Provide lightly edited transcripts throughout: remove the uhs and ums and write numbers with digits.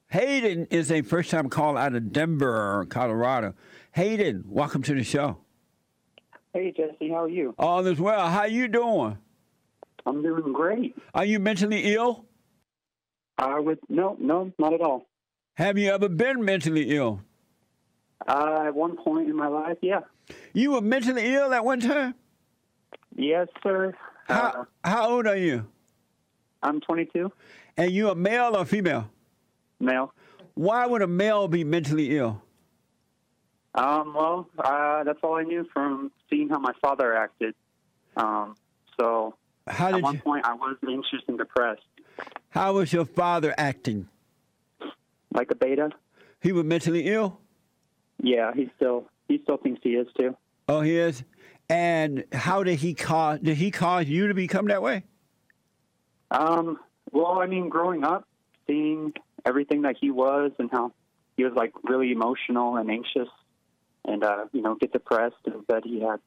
Hayden is a first-time call out of Denver, Colorado. Hayden, welcome to the show. Hey, Jesse, how are you? All is well. How you doing? I'm doing great. Are you mentally ill? No, not at all. Have you ever been mentally ill? At one point in my life, yeah. You were mentally ill at one time? Yes, sir. How old are you? I'm 22. And you a male or female? Male. Why would a male be mentally ill? That's all I knew from seeing how my father acted. So at one point I was anxious and depressed. How was your father acting? Like a beta. He was mentally ill? Yeah, he still thinks he is too. Oh, he is? And how did he cause you to become that way? Well, I mean, growing up, seeing everything that he was and how he was like really emotional and anxious and, get depressed and that he had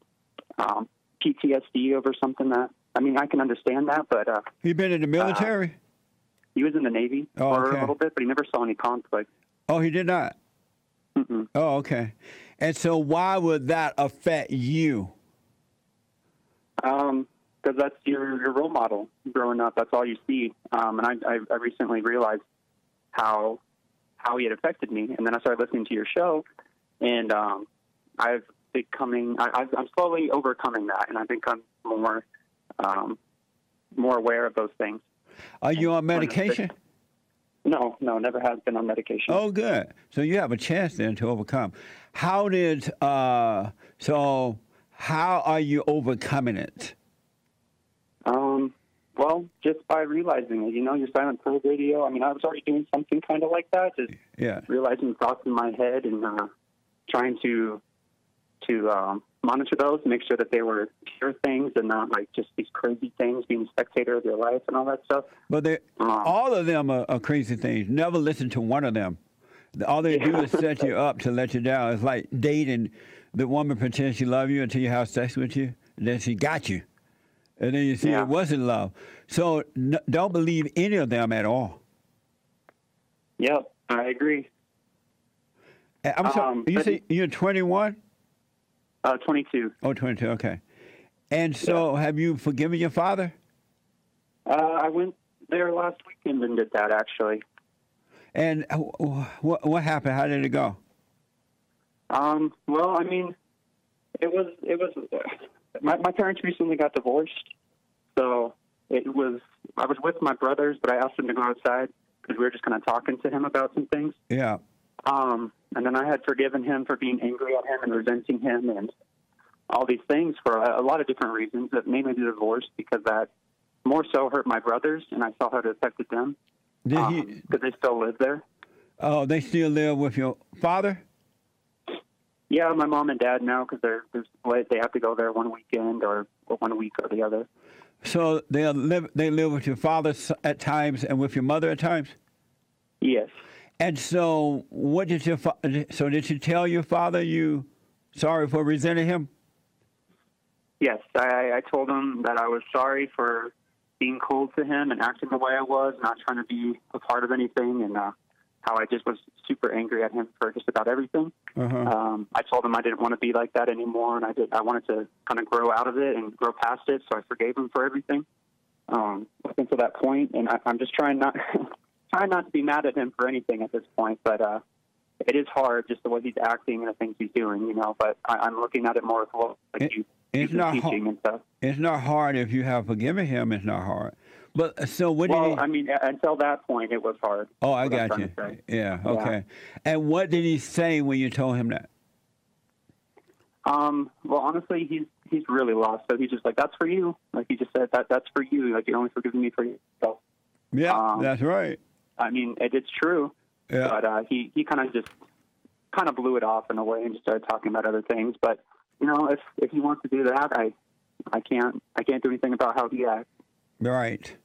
PTSD over something that, I mean, I can understand that, but... He been in the military? He was in the Navy for a little bit, but he never saw any conflict. Oh, he did not? Mm-mm. Oh, okay. And so why would that affect you? Because that's your role model growing up. That's all you see. And I recently realized how he had affected me. And then I started listening to your show, and I'm slowly overcoming that, and I've become more aware of those things. Are you on medication? No, never has been on medication. Oh, good. So you have a chance then to overcome. How are you overcoming it? Well, just by realizing it, your silent prayer radio. I mean, I was already doing something kind of like that, just realizing thoughts in my head and trying to monitor those, make sure that they were pure things and not like just these crazy things, being a spectator of their life and all that stuff. But all of them are crazy things. Never listen to one of them. All they do is set you up to let you down. It's like dating. The woman pretends she loves you until you have sex with you, and then she got you. And then you see it wasn't love. So don't believe any of them at all. Yep, I agree. I'm sorry, you say you're 21? 22. Oh, 22, okay. And so have you forgiven your father? I went there last weekend and did that, actually. And what happened? How did it go? Well, I mean, it was my parents recently got divorced, so I was with my brothers, but I asked them to go outside because we were just kind of talking to him about some things. Yeah. And then I had forgiven him for being angry at him and resenting him and all these things for a lot of different reasons, but mainly the divorce, because that more so hurt my brothers, and I saw how it affected them because they still live there. Oh, they still live with your father? Yeah, my mom and dad now, because they have to go there one weekend or 1 week or the other. So they live with your father at times and with your mother at times? Yes. And so what did did you tell your father you sorry for resenting him? Yes, I told him that I was sorry for being cold to him and acting the way I was, not trying to be a part of anything, and how I just was super angry at him for just about everything. Uh-huh. I told him I didn't want to be like that anymore, and I wanted to kind of grow out of it and grow past it, so I forgave him for everything up until that point, and I'm just trying not to be mad at him for anything at this point, but it is hard just the way he's acting and the things he's doing, but I'm looking at it more like it's not teaching and stuff. It's not hard if you have forgiven him. It's not hard. But so what did he... Well, I mean, until that point, it was hard. Oh, I got you. Yeah, okay. Yeah. And what did he say when you told him that? Well, honestly, he's really lost. So he's just like, that's for you. Like he just said, that's for you. Like you're only forgiving me for yourself. Yeah, that's right. I mean, it's true. Yeah. But he kind of blew it off in a way and just started talking about other things. But if he wants to do that, I can't do anything about how he acts. Right.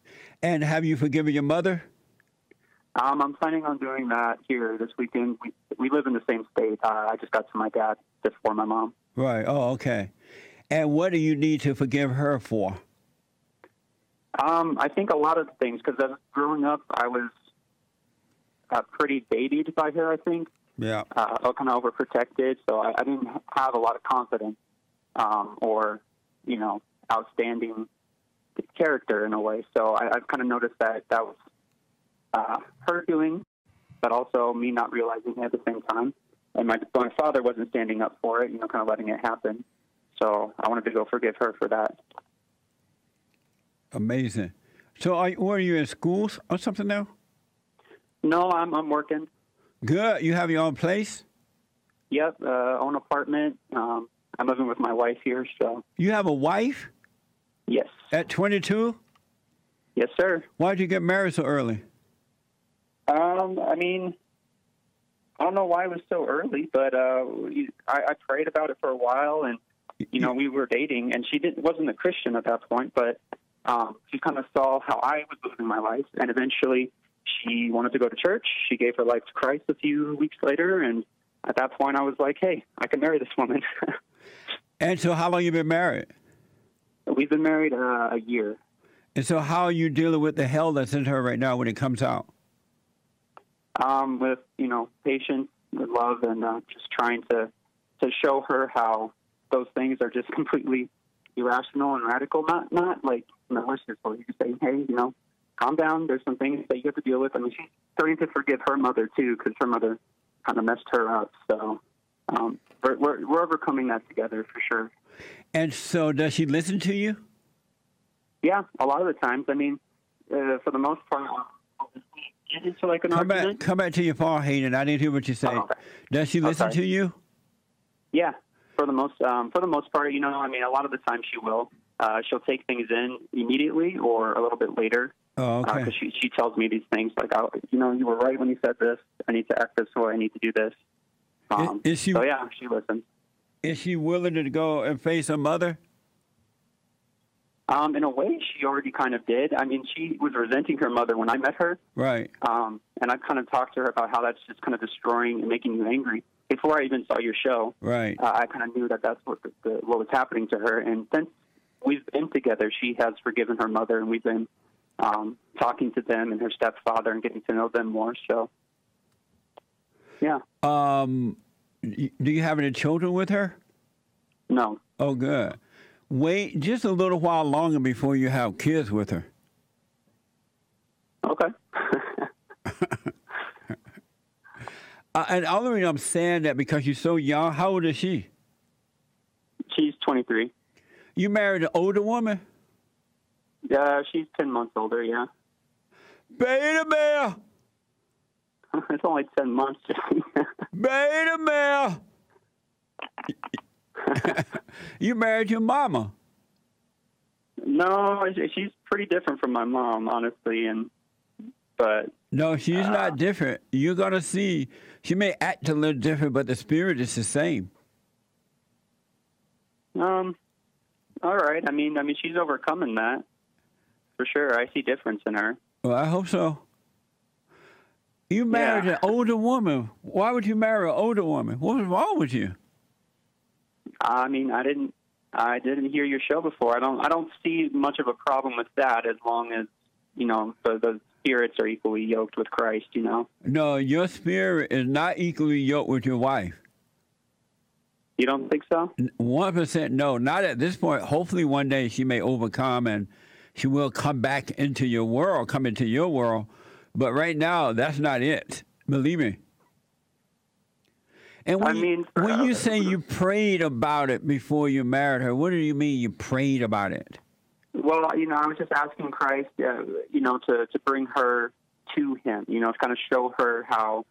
And have you forgiven your mother? I'm planning on doing that here this weekend. We live in the same state. I just got to my dad before my mom. Right. Oh, okay. And what do you need to forgive her for? I think a lot of things, because growing up, I was pretty babied by her, I think. Yeah. Kind of overprotected, so I didn't have a lot of confidence or, outstanding character in a way. So I've kind of noticed that was her doing, but also me not realizing it at the same time. And my father wasn't standing up for it, kind of letting it happen. So I wanted to go forgive her for that. Amazing. So are you in schools or something now? No, I'm working. Good. You have your own place? Yep, own apartment. I'm living with my wife here, so. You have a wife? Yes. At 22? Yes, sir. Why'd you get married so early? I don't know why it was so early, but I prayed about it for a while, and we were dating, and she wasn't a Christian at that point, but she kind of saw how I was living my life, and eventually she wanted to go to church. She gave her life to Christ a few weeks later, and at that point I was like, hey, I can marry this woman. And so how long you been married? We've been married a year. And so how are you dealing with the hell that's in her right now when it comes out? With, patience, with love, and just trying to show her how those things are just completely irrational and radical. Not like merciful. You can say, hey, calm down. There's some things that you have to deal with. I mean, she's starting to forgive her mother, too, because her mother kind of messed her up. So we're overcoming that together for sure. And so does she listen to you? Yeah, a lot of the times. I mean, for the most part, get into like an argument. Come back to your phone, Hayden. I didn't hear what you said. Oh, okay. Does she listen to you? Yeah, for the most part, a lot of the time she will. She'll take things in immediately or a little bit later. Oh, okay. Because she tells me these things like, you were right when you said this. I need to act this way. I need to do this. Is she? So yeah, she listens. Is she willing to go and face her mother? In a way, she already kind of did. I mean, she was resenting her mother when I met her. Right. And I kind of talked to her about how that's just kind of destroying and making you angry. Before I even saw your show, right. I kind of knew that's what was happening to her. And since we've been together, she has forgiven her mother, and we've been talking to them and her stepfather and getting to know them more. So, yeah. Do you have any children with her? No. Oh, good. Wait just a little while longer before you have kids with her. Okay. And the only reason I'm saying that because you're so young. How old is she? She's 23. You married an older woman? Yeah, she's 10 months older, yeah. Beta male! It's only 10 months. Beta male! You married your mama. No, she's pretty different from my mom, honestly, but no, she's not different. You're gonna see. She may act a little different, but the spirit is the same. All right. I mean, she's overcoming that for sure. I see difference in her. Well, I hope so. You married an older woman. Why would you marry an older woman? What was wrong with you? I mean, I didn't hear your show before. I don't see much of a problem with that as long as, the spirits are equally yoked with Christ, No, your spirit is not equally yoked with your wife. You don't think so? 1% no, not at this point. Hopefully one day she may overcome and she will come back into your world, come into your world. But right now, that's not it. Believe me. And when you say you prayed about it before you married her, what do you mean you prayed about it? Well, I was just asking Christ, to bring her to Him. To kind of show her how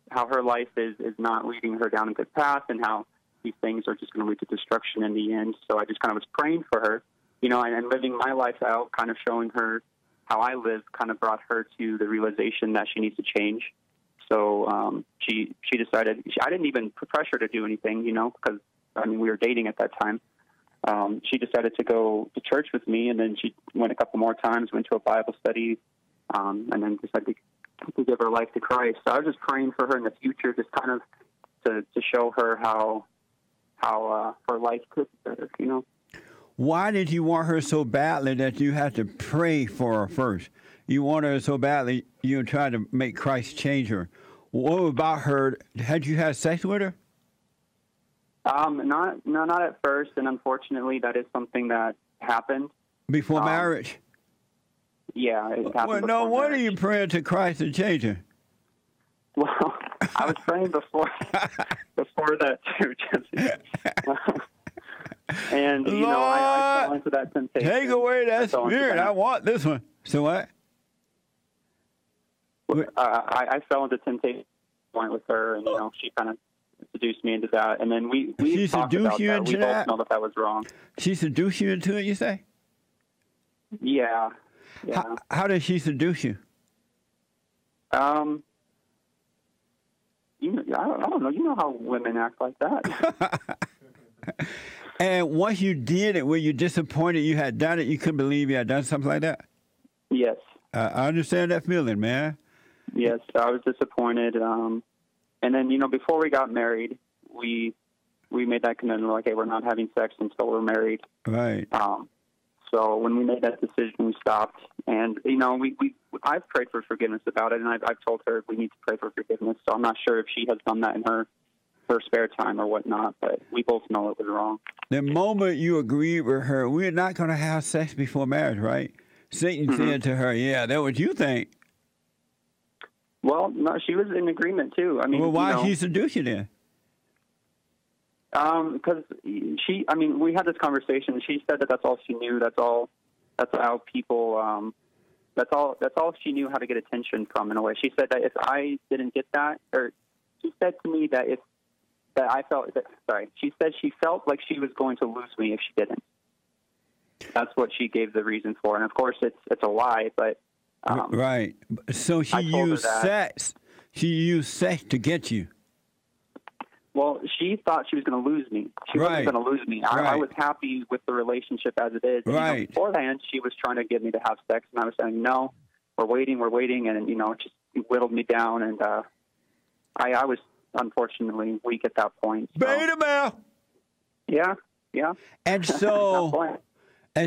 her life is not leading her down a good path, and how these things are just going to lead to destruction in the end. So I just kind of was praying for her, and living my life out, kind of showing her how I live, kind of brought her to the realization that she needs to change. So she decided. I didn't even pressure her to do anything, because we were dating at that time. She decided to go to church with me, and then she went a couple more times, went to a Bible study, and then decided to give her life to Christ. So I was just praying for her in the future, just kind of to show her how her life could be better, Why did you want her so badly that you had to pray for her first? You want her so badly, you try to make Christ change her. What about her? Had you had sex with her? Not at first, and unfortunately, that is something that happened. Before marriage? Yeah, it happened. Well, no before wonder marriage. you praying to Christ to change her. Well, I was praying before that too, Jesse. And you know, I fell into that temptation. Take away that spirit. I want this one. So what? I fell into temptation with her, and you know, she kind of seduced me into that, and then we She talked seduced about you that. into We that? both know that was wrong. She seduced you into it, you say? Yeah. How did she seduce you? You know, I don't know. You know how women act like that. And once you did it, were you disappointed you had done it? You couldn't believe you had done something like that? Yes. I understand that feeling, man. Yes, I was disappointed. And then, you know, before we got married, we made that commitment, like, hey, we're not having sex until we're married. Right. So when we made that decision, we stopped. And, you know, I've prayed for forgiveness about it, and I've told her we need to pray for forgiveness. So I'm not sure if she has done that in her spare time or whatnot, but we both know it was wrong. The moment you agreed with her, we're not going to have sex before marriage, right? Satan said to her, yeah, that's what you think. Well, no, she was in agreement, too. I mean, Well, why you know, she seduce you then? Because we had this conversation. She said that that's all she knew. That's how people. That's all she knew how to get attention from. In a way, she said that if I didn't get that, or she said to me that she said she felt like she was going to lose me if she didn't. That's what she gave the reason for, and of course, it's a lie. But right. So she used sex. She used sex to get you. Well, she thought she was going to lose me. She wasn't going to lose me. I was happy with the relationship as it is. And, you know, beforehand, she was trying to get me to have sex, and I was saying, no, we're waiting, and, you know, it just whittled me down, and I was unfortunately weak at that point. So. Beta male. Yeah. And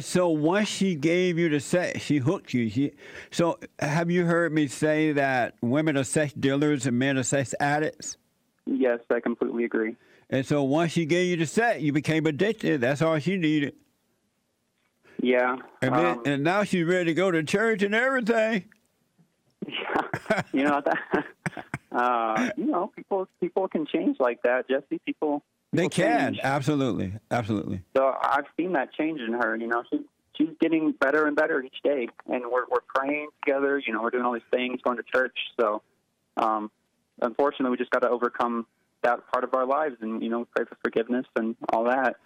so once she gave you the sex, she hooked you. So have you heard me say that women are sex dealers and men are sex addicts? Yes, I completely agree. And so once she gave you the sex, you became addicted. That's all she needed. Yeah. And now she's ready to go to church and everything. Yeah. You know, you know, people can change like that, Jesse. People they can. Change. Absolutely. So I've seen that change in her. You know, she's getting better and better each day, and we're praying together. You know, we're doing all these things, going to church. So, unfortunately, we just got to overcome that part of our lives, and you know, pray for forgiveness and all that.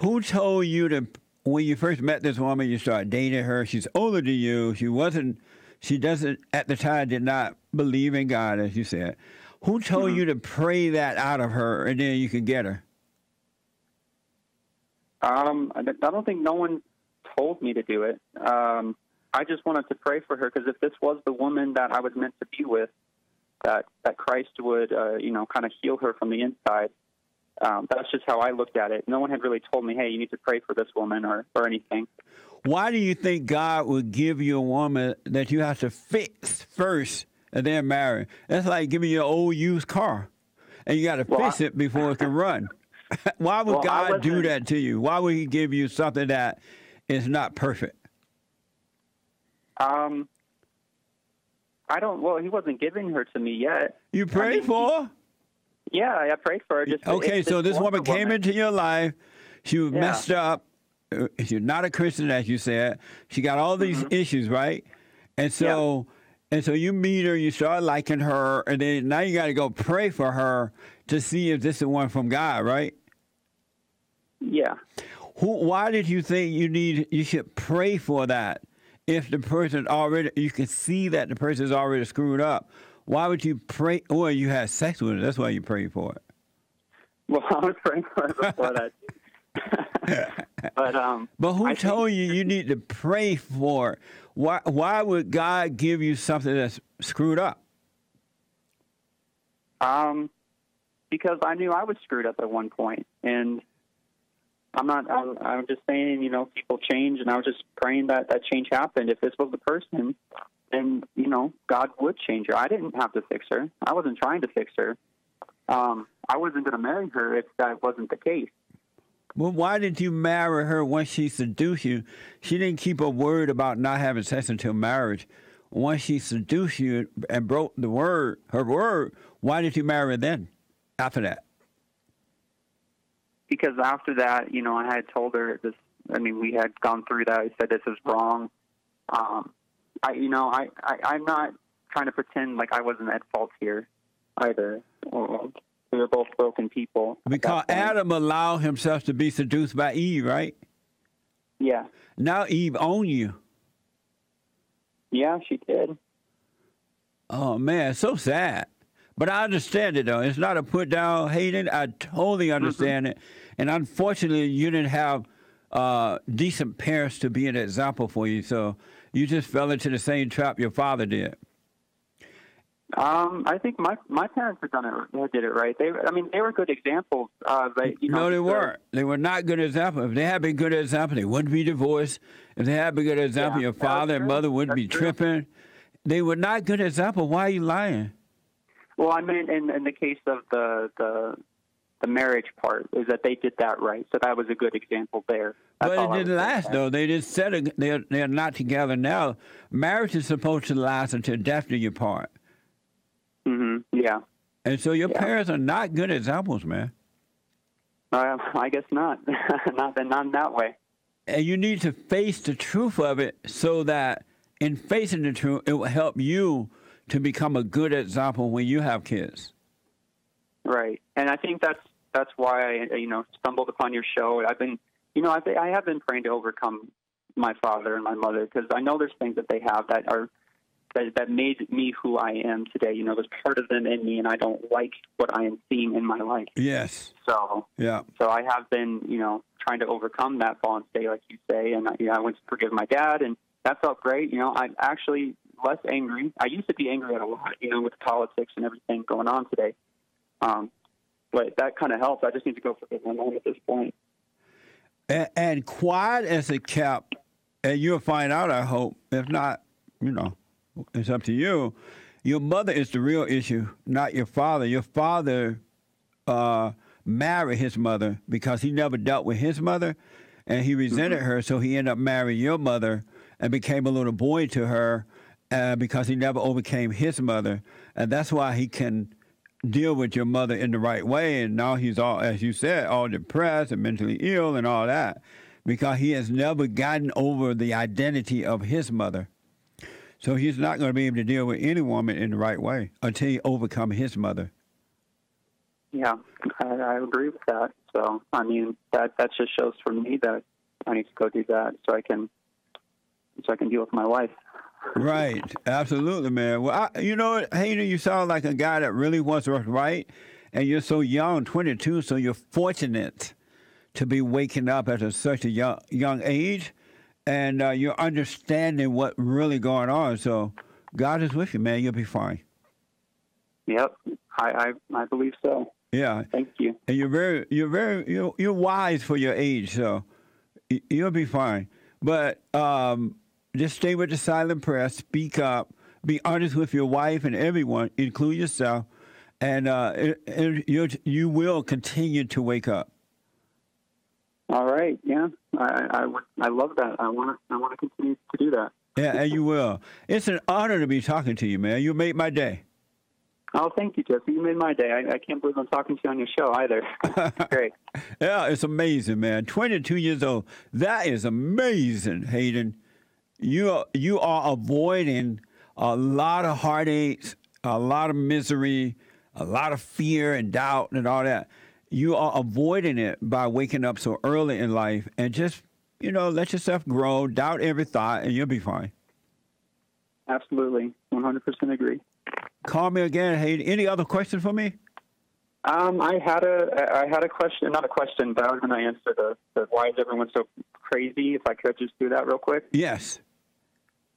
Who told you to when you first met this woman? You started dating her. She's older than you. She doesn't at the time did not believe in God, as you said. Who told you to pray that out of her, and then you could get her? I don't think no one told me to do it. I just wanted to pray for her because if this was the woman that I was meant to be with, that Christ would, you know, kind of heal her from the inside. That's just how I looked at it. No one had really told me, hey, you need to pray for this woman or anything. Why do you think God would give you a woman that you have to fix first and then marry? That's like giving you an old used car, and you got to fix it before it can run. Why would God do that to you? Why would He give you something that is not perfect? I don't. Well, He wasn't giving her to me yet. You prayed for her? Yeah, I prayed for her. Just okay, so this woman came into your life. She was messed up. She's not a Christian, as you said. She got all these issues, right? And so, you meet her, you start liking her, and then now you got to go pray for her to see if this is one from God, right? Yeah. Why did you think you should pray for that? If the person you can see that the person is already screwed up, why would you pray? Well, you had sex with her. That's why you prayed for it. Well, I was praying for her before that. But who told you need to pray for it? Why would God give you something that's screwed up? Because I knew I was screwed up at one point, and I'm just saying, you know, people change, and I was just praying that change happened. If this was the person, and God would change her. I didn't have to fix her. I wasn't trying to fix her. I wasn't going to marry her if that wasn't the case. Well, why did you marry her once she seduced you? She didn't keep a word about not having sex until marriage. Once she seduced you and broke her word, why did you marry her then, after that? Because after that, I had told her this. I mean, we had gone through that. I said this is wrong. I'm not trying to pretend like I wasn't at fault here either. We were both broken people. Because Adam allowed himself to be seduced by Eve, right? Yeah. Now Eve owned you. Yeah, she did. Oh, man, so sad. But I understand it, though. It's not a put down, Hayden. I totally understand it. And unfortunately, you didn't have decent parents to be an example for you, so you just fell into the same trap your father did. I think my parents did it right. They were good examples. No, they weren't. They were not good examples. If they had been good examples, they wouldn't be divorced. If they had been good examples, your father and mother wouldn't be tripping. They were not good examples. Why are you lying? Well, I mean, in the case of the marriage part, is that they did that right. So that was a good example there. But it didn't last, though. They just said they're not together now. Marriage is supposed to last until death do you part. Mm-hmm. Yeah. And so your parents are not good examples, man. I guess not. not in that way. And you need to face the truth of it so that in facing the truth, it will help you to become a good example when you have kids. Right. And I think that's why I stumbled upon your show. I've been, I have been praying to overcome my father and my mother, because I know there's things that they have that made me who I am today. There's part of them in me, and I don't like what I am seeing in my life. Yes. So I have been, trying to overcome that bond state, like you say, and I went to forgive my dad, and that felt great. I'm actually less angry. I used to be angry at a lot, with politics and everything going on today. But that kind of helps. I just need to go forgive my mom at this point. And quiet as it kept, and you'll find out, I hope. If not, it's up to you. Your mother is the real issue, not your father. Your father married his mother because he never dealt with his mother, and he resented her, so he ended up marrying your mother and became a little boy to her because he never overcame his mother. And that's why he can deal with your mother in the right way. And now he's all, as you said, all depressed and mentally ill and all that because he has never gotten over the identity of his mother. So he's not going to be able to deal with any woman in the right way until he overcomes his mother. Yeah, I agree with that. So, I mean, that just shows for me that I need to go do that so I can deal with my wife. Right. Absolutely, man. Well, Hayden, you sound like a guy that really wants what's right, and you're so young, 22, so you're fortunate to be waking up at such a young age, and you're understanding what's really going on. So God is with you, man. You'll be fine. Yep. I believe so. Yeah. Thank you. And you're wise for your age, so you'll be fine. But just stay with the silent prayer. Speak up. Be honest with your wife and everyone, include yourself, and you will continue to wake up. All right. Yeah. I love that. I want to continue to do that. Yeah, and you will. It's an honor to be talking to you, man. You made my day. Oh, thank you, Jesse. You made my day. I can't believe I'm talking to you on your show either. Great. Yeah, it's amazing, man. 22 years old. That is amazing, Hayden. You are avoiding a lot of heartaches, a lot of misery, a lot of fear and doubt and all that. You are avoiding it by waking up so early in life and just, let yourself grow, doubt every thought, and you'll be fine. Absolutely. 100% agree. Call me again, Hayden. Any other question for me? I had a question, not a question, but I was going to answer the why is everyone so crazy, if I could just do that real quick. Yes.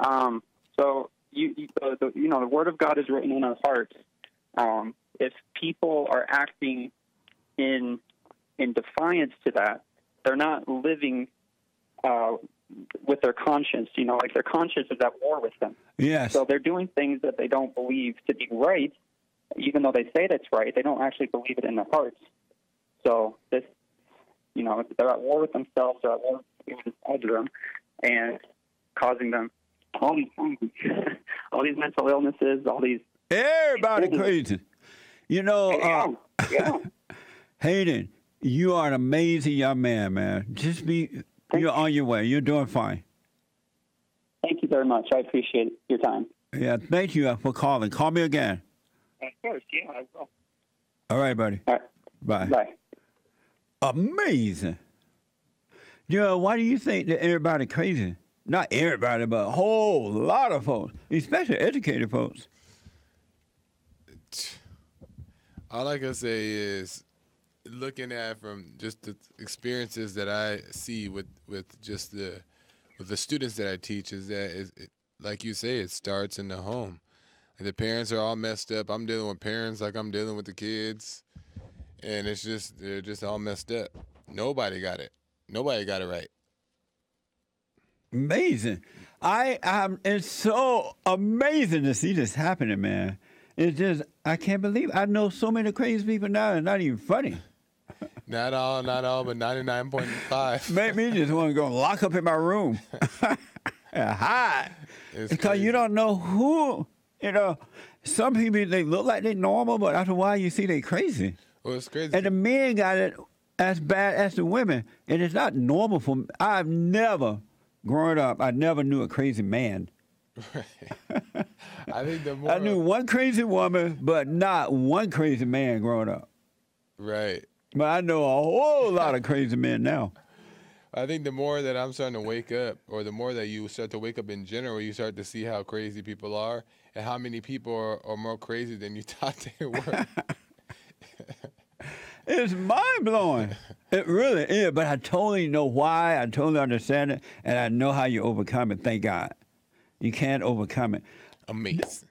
So the Word of God is written in our hearts. If people are acting in defiance to that, they're not living with their conscience. You know, like their conscience is at war with them. Yes. So they're doing things that they don't believe to be right, even though they say that's right. They don't actually believe it in their hearts. So this, you know, they're at war with themselves, they're at war with them, and causing them all these things, all these mental illnesses, all these. Everybody crazy. You know, Yeah. Hayden, you are an amazing young man. Just you're on your way. You're doing fine. Thank you very much. I appreciate your time. Yeah, thank you for calling. Call me again. Of course, yeah, I will. All right, buddy. All right. Bye. Bye. Amazing. You know, why do you think that everybody crazy? Not everybody, but a whole lot of folks, especially educated folks. All I can say is, looking at from just the experiences that I see with just the students that I teach, is that like you say, it starts in the home. And the parents are all messed up. I'm dealing with parents like I'm dealing with the kids, and they're just all messed up. Nobody got it. Nobody got it right. Amazing. It's so amazing to see this happening, man. It's just, I can't believe it. I know so many crazy people now, it's not even funny. Not all, but 99.5. Make me just want to go lock up in my room and hide. Because you don't know who, some people, they look like they're normal, but after a while you see they crazy. Well, it's crazy. And the men got it as bad as the women. And it's not normal for me. I've never, growing up, I never knew a crazy man. Right. I think the more I knew one crazy woman, but not one crazy man growing up. Right. But I know a whole lot of crazy men now. I think the more that I'm starting to wake up, or the more that you start to wake up in general, you start to see how crazy people are and how many people are more crazy than you thought they were. It's mind-blowing. It really is. But I totally know why. I totally understand it. And I know how you overcome it. Thank God. You can't overcome it. Amazing.